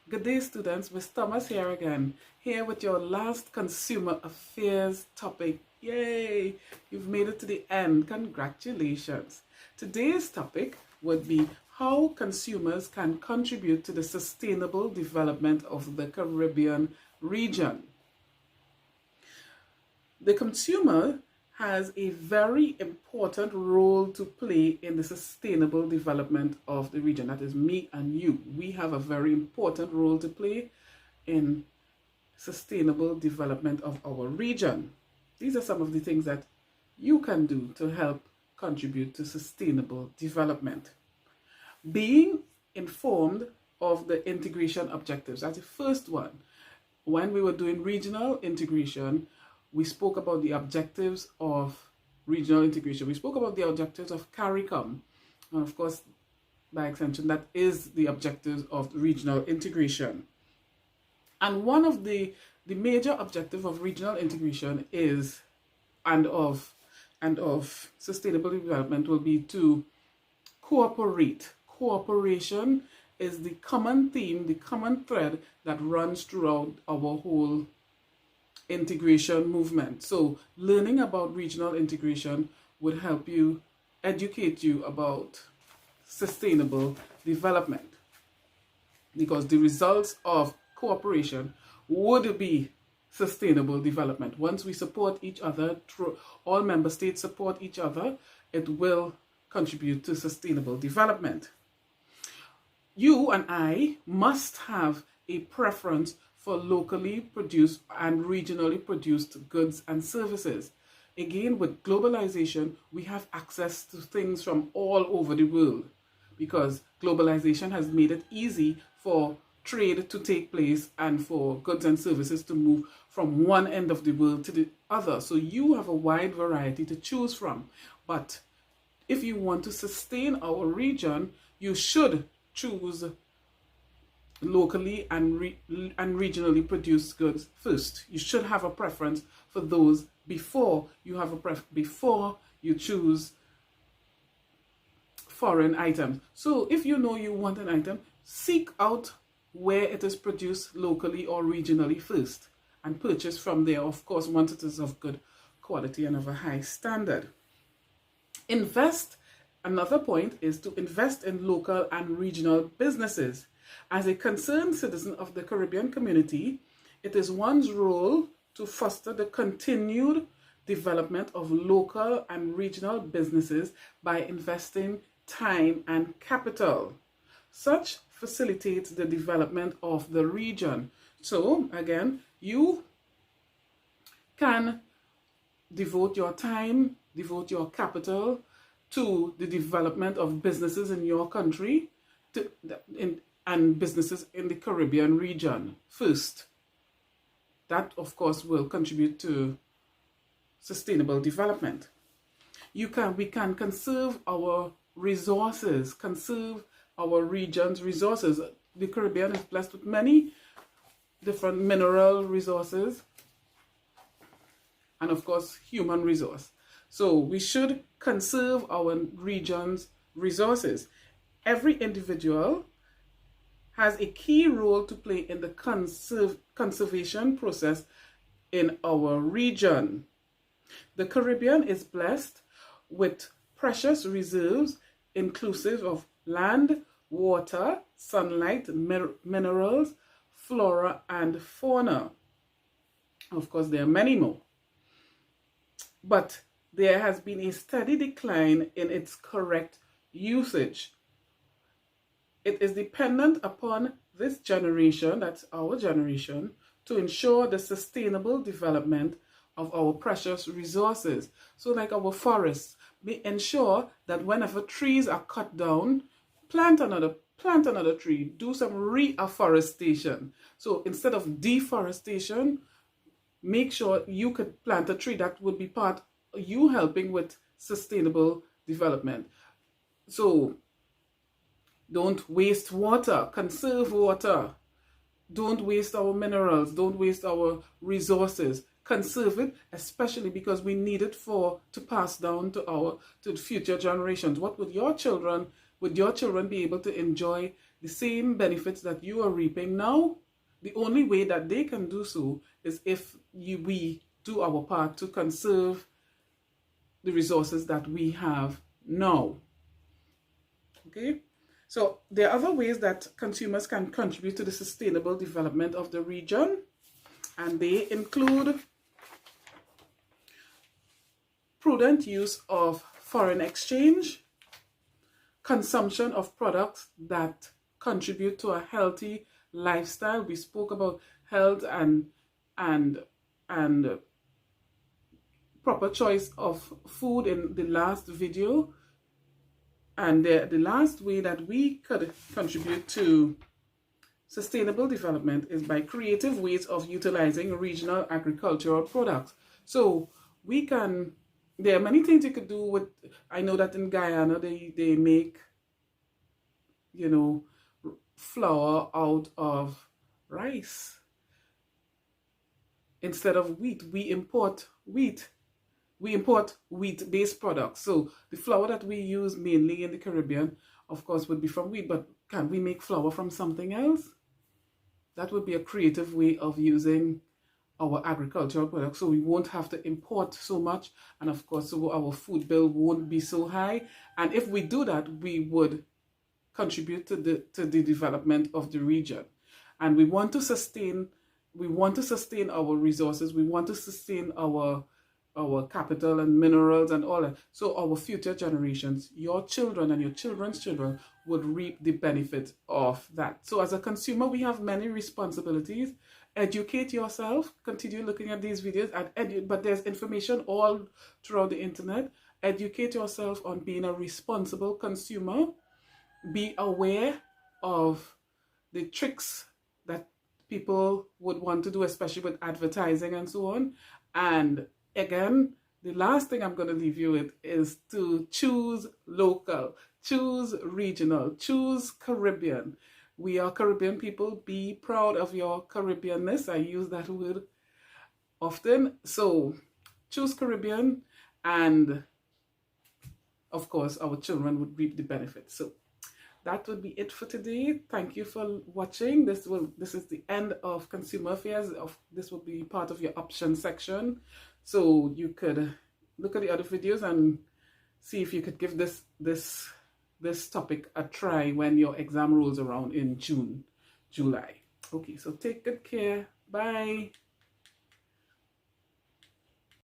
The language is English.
Good day, students. Miss Thomas here again, here with your last consumer affairs topic. Yay! You've made it to the end. Congratulations. Today's topic would be how consumers can contribute to the sustainable development of the Caribbean region. The consumer has a very important role to play in the sustainable development of the region. That is me and you. We have a very important role to play in sustainable development of our region. These are some of the things that you can do to help contribute to sustainable development. Being informed of the integration objectives. That's the first one. When we were doing regional integration, we spoke about the objectives of regional integration. We spoke about the objectives of CARICOM. And of course, by extension, that is the objectives of regional integration. And one of the major objective of regional integration is, and of sustainable development will be to cooperate. Cooperation is the common theme, the common thread that runs throughout our whole integration movement. So learning about regional integration would help you, educate you about sustainable development, because the results of cooperation would be sustainable development. Once we support each other, all member states support each other, it will contribute to sustainable development. You and I must have a preference for locally produced and regionally produced goods and services. Again, with globalization, we have access to things from all over the world, because globalization has made it easy for trade to take place and for goods and services to move from one end of the world to the other. So you have a wide variety to choose from. But if you want to sustain our region, you should choose locally and regionally produced goods first. You should have a preference for those before you choose foreign items. So if you know you want an item, seek out where it is produced locally or regionally first and purchase from there, of course, once it is of good quality and of a high standard. Another point is to invest in local and regional businesses. As a concerned citizen of the Caribbean community, it is one's role to foster the continued development of local and regional businesses by investing time and capital. Such facilitates the development of the region. So, again, you can devote your time, devote your capital to the development of businesses in your country, and businesses in the Caribbean region first. That, of course, will contribute to sustainable development. We can conserve our resources, conserve our region's resources. The Caribbean is blessed with many different mineral resources and, of course, human resource. So we should conserve our region's resources. Every individual has a key role to play in the conservation process in our region. The Caribbean is blessed with precious reserves inclusive of land, water, sunlight, minerals, flora, and fauna. Of course, there are many more. But there has been a steady decline in its correct usage. It is dependent upon this generation, that's our generation, to ensure the sustainable development of our precious resources. So like our forests, we ensure that whenever trees are cut down, plant another tree, do some reforestation. So instead of deforestation, make sure you could plant a tree. That would be part of you helping with sustainable development. So don't waste water, conserve water. Don't waste our minerals, don't waste our resources. Conserve it, especially because we need it to pass down to future generations. What would your children be able to enjoy the same benefits that you are reaping now. The only way that they can do so is if we do our part to conserve the resources that we have now. Okay, so there are other ways that consumers can contribute to the sustainable development of the region, and they include prudent use of foreign exchange, consumption of products that contribute to a healthy lifestyle. We spoke about health and proper choice of food in the last video. And the last way that we could contribute to sustainable development is by creative ways of utilizing regional agricultural products. So there are many things you could do with, I know that in Guyana they make, flour out of rice instead of wheat. We import wheat. We import wheat-based products. So the flour that we use mainly in the Caribbean, of course, would be from wheat, but can we make flour from something else? That would be a creative way of using our agricultural products, so we won't have to import so much, and of course, so our food bill won't be so high. And if we do that, we would contribute to the development of the region. And we want to sustain our resources. We want to sustain our capital and minerals and all that. So our future generations, your children and your children's children, would reap the benefit of that. So as a consumer, we have many responsibilities. Educate yourself. Continue looking at these videos, but there's information all throughout the internet. Educate yourself on being a responsible consumer. Be aware of the tricks that people would want to do, especially with advertising and so on. And again, the last thing I'm going to leave you with is to choose local, choose regional, choose Caribbean. We are Caribbean people. Be proud of your Caribbeanness. I use that word often. So choose Caribbean, and of course, our children would reap the benefits. So that would be it for today. Thank you for watching. This is the end of Consumer Affairs. This will be part of your options section. So you could look at the other videos and see if you could give this topic a try when your exam rolls around in June, July. Okay, so take good care. Bye.